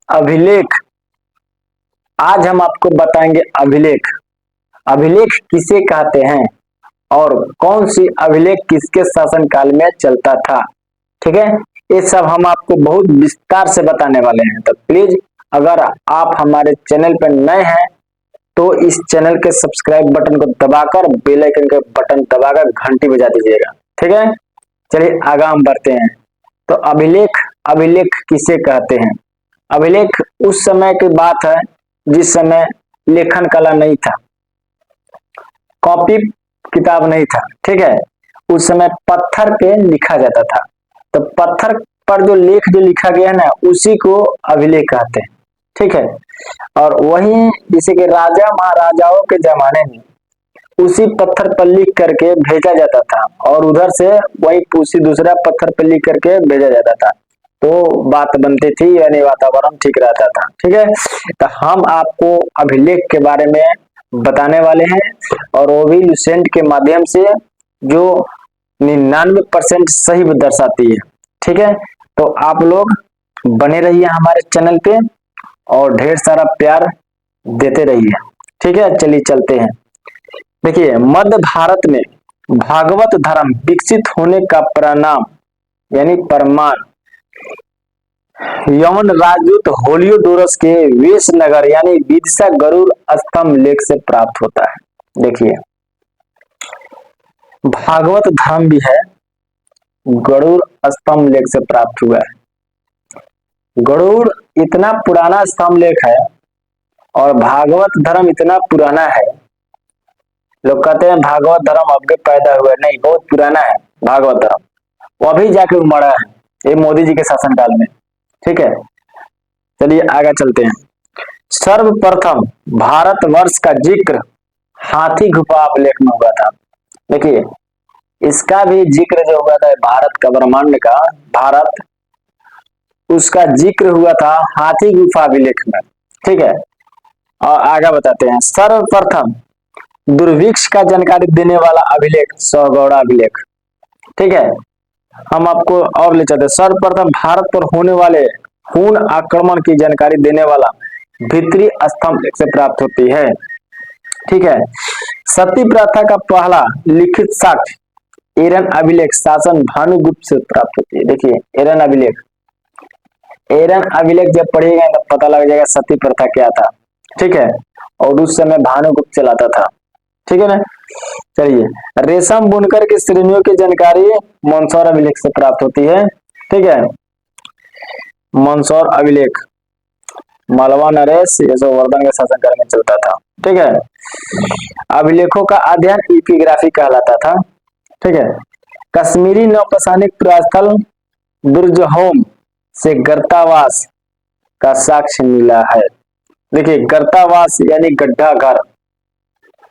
अभिलेख। आज हम आपको बताएंगे अभिलेख। अभिलेख किसे कहते हैं और कौन सी अभिलेख किसके शासनकाल में चलता था। ठीक है, ये सब हम आपको बहुत विस्तार से बताने वाले हैं। तो प्लीज अगर आप हमारे चैनल पर नए हैं तो इस चैनल के सब्सक्राइब बटन को दबाकर बेल आइकन के बटन दबाकर घंटी बजा दीजिएगा। ठीक है, चलिए आगे हम बढ़ते हैं। तो अभिलेख, अभिलेख किसे कहते हैं। अभिलेख उस समय की बात है जिस समय लेखन कला नहीं था, कॉपी किताब नहीं था। ठीक है, उस समय पत्थर पे लिखा जाता था। तो पत्थर पर जो लेख जो लिखा गया है ना, उसी को अभिलेख कहते हैं। ठीक है, और वही जैसे कि राजा महाराजाओं के जमाने में उसी पत्थर पर लिख करके भेजा जाता था और उधर से वही उसी दूसरा पत्थर पर लिख करके भेजा जाता था, तो बात बनती थी यानी वातावरण ठीक रहता था। ठीक है, तो हम आपको अभिलेख के बारे में बताने वाले हैं और वो भी लुसेंट के माध्यम से जो 99% सही दर्शाती है। ठीक है, तो आप लोग बने रहिए हमारे चैनल पे और ढेर सारा प्यार देते रहिए। ठीक है, चलिए चलते हैं। देखिए, मध्य भारत में भागवत धर्म विकसित होने का परिणाम यानी प्रमाण यवन राजदूत होलियोडोरस के वेश नगर यानी विदिशा गरुड़ स्तंभ लेख से प्राप्त होता है। देखिए, भागवत धर्म भी है, गरुड़ स्तंभ लेख से प्राप्त हुआ है। गरुड़ इतना पुराना स्तंभ लेख है और भागवत धर्म इतना पुराना है। लोग कहते हैं भागवत धर्म अब के पैदा हुआ है, नहीं, बहुत पुराना है भागवत धर्म, वो अभी जाके उमड़ा है ये मोदी जी के शासनकाल में। ठीक है, चलिए आगे चलते हैं। सर्वप्रथम भारतवर्ष का जिक्र हाथी गुफा अभिलेख में हुआ था। देखिए, इसका भी जिक्र जो हुआ था भारत का, ब्रह्मांड का भारत, उसका जिक्र हुआ था हाथी गुफा अभिलेख में। ठीक है, और आगे बताते हैं। सर्वप्रथम दुर्भिक्ष का जानकारी देने वाला अभिलेख सौगौड़ा अभिलेख। ठीक है, हम आपको और ले चलते। सर्वप्रथम भारत पर होने वाले खून आक्रमण की जानकारी देने वाला भित्री स्तंभ से प्राप्त होती है। ठीक है, सती प्रथा का पहला लिखित साक्ष्य एरन अभिलेख शासन भानुगुप्त से प्राप्त होती है। देखिए, एरन अभिलेख, एरन अभिलेख जब पढ़िएगा तब पता लग जाएगा सती प्रथा क्या था। ठीक है, और उस समय भानुगुप्त चलाता था। ठीक है ना, चलिए। रेशम बुनकर की श्रेणियों की जानकारी मंदसौर अभिलेख से प्राप्त होती है। ठीक है, मंदसौर अभिलेख मालवा नरेश यशोवर्धन के शासनकाल में चलता था। ठीक है, अभिलेखों का अध्ययन एपिग्राफी कहलाता था। ठीक है, कश्मीरी नौपसानिक पुरास्थल बुर्जहोम से गर्तावास का साक्ष्य मिला है। देखिए, गर्तावास यानी गड्ढा घर,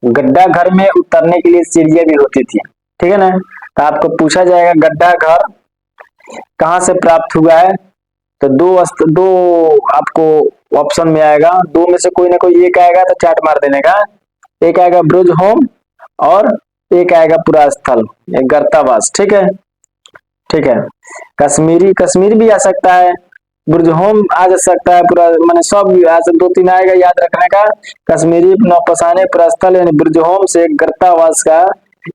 गड्ढा घर में उतरने के लिए सीढ़ियां भी होती थी। ठीक है ना, तो आपको पूछा जाएगा गड्ढा घर कहां से प्राप्त हुआ है, तो दो आपको ऑप्शन में आएगा, दो में से कोई ना कोई एक आएगा तो चार्ट मार देने का। एक आएगा ब्रुज होम और एक आएगा पूरा स्थल गर्तावास। ठीक है, ठीक है, कश्मीर भी आ सकता है, बुर्ज होम आ जा सकता है, पूरा मैंने सब आज 2-3 आएगा याद रखने का। कश्मीरी नौपसाने प्रस्थल यानी बुर्ज होम से गर्तावास का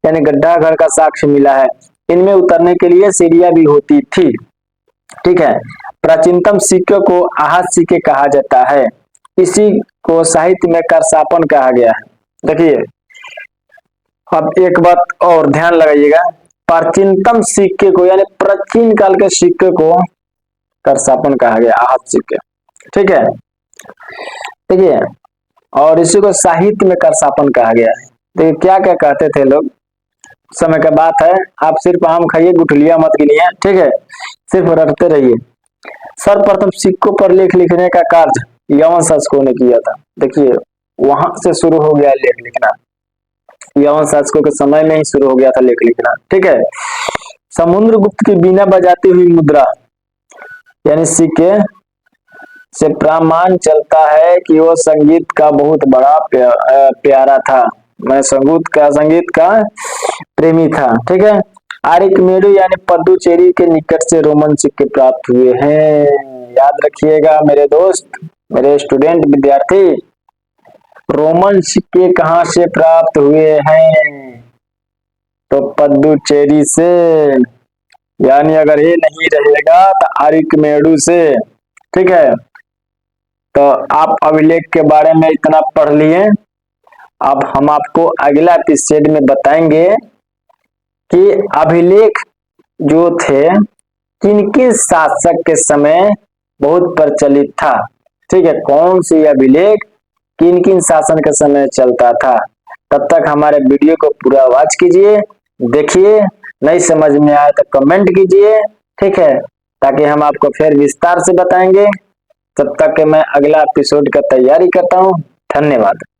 यानी गड्ढा घर का साक्ष्य मिला है। इनमें उतरने के लिए सीढ़ियां भी होती थी। ठीक है, प्राचीनतम सिक्के को आहत सिक्के कहा जाता है। इसी को साहित्य में करसापन कहा गया है। देखिए, अब एक बात और ध्यान लगाइएगा, प्राचीनतम सिक्के को यानी प्राचीन काल के सिक्के को करसापन कहा गया, आहत सिक्के। ठीक है, देखिए, और इसी को साहित्य में करसापन कहा गया है। देखिए, क्या क्या कहते थे लोग, समय का बात है, आप सिर्फ आम खाइए, गुठलियां मत गिनिए। ठीक है, सिर्फ रटते रहिए। सर्वप्रथम सिक्कों पर लेख लिखने का कार्य यवन शासकों ने किया था। देखिए, वहां से शुरू हो गया लेख लिखना, यवन शासकों के समय में ही शुरू हो गया था लेख लिखना। ठीक है, समुद्रगुप्त की बीना बजाती हुई मुद्रा यानी सिक्के से प्रमाण चलता है कि वो संगीत का बहुत बड़ा प्यारा था, मैं संगीत का प्रेमी था। ठीक है, आर्किमेडे यानी पद्दुचेरी के निकट से रोमन सिक्के प्राप्त हुए हैं। याद रखिएगा मेरे दोस्त, मेरे स्टूडेंट विद्यार्थी, रोमन्स के कहां से प्राप्त हुए हैं? तो पद्दुचेरी से, यानी अगर ये नहीं रहेगा तो आर्किमेडू से। ठीक है, तो आप अभिलेख के बारे में इतना पढ़ लिए। अब हम आपको अगला एपिसोड में बताएंगे कि अभिलेख जो थे किन किन शासक के समय बहुत प्रचलित था। ठीक है, कौन सी अभिलेख किन किन शासन के समय चलता था। तब तक हमारे वीडियो को पूरा वॉच कीजिए, देखिए, नहीं समझ में आए तो कमेंट कीजिए। ठीक है, ताकि हम आपको फिर विस्तार से बताएंगे। तब तक मैं अगला एपिसोड का तैयारी करता हूँ। धन्यवाद।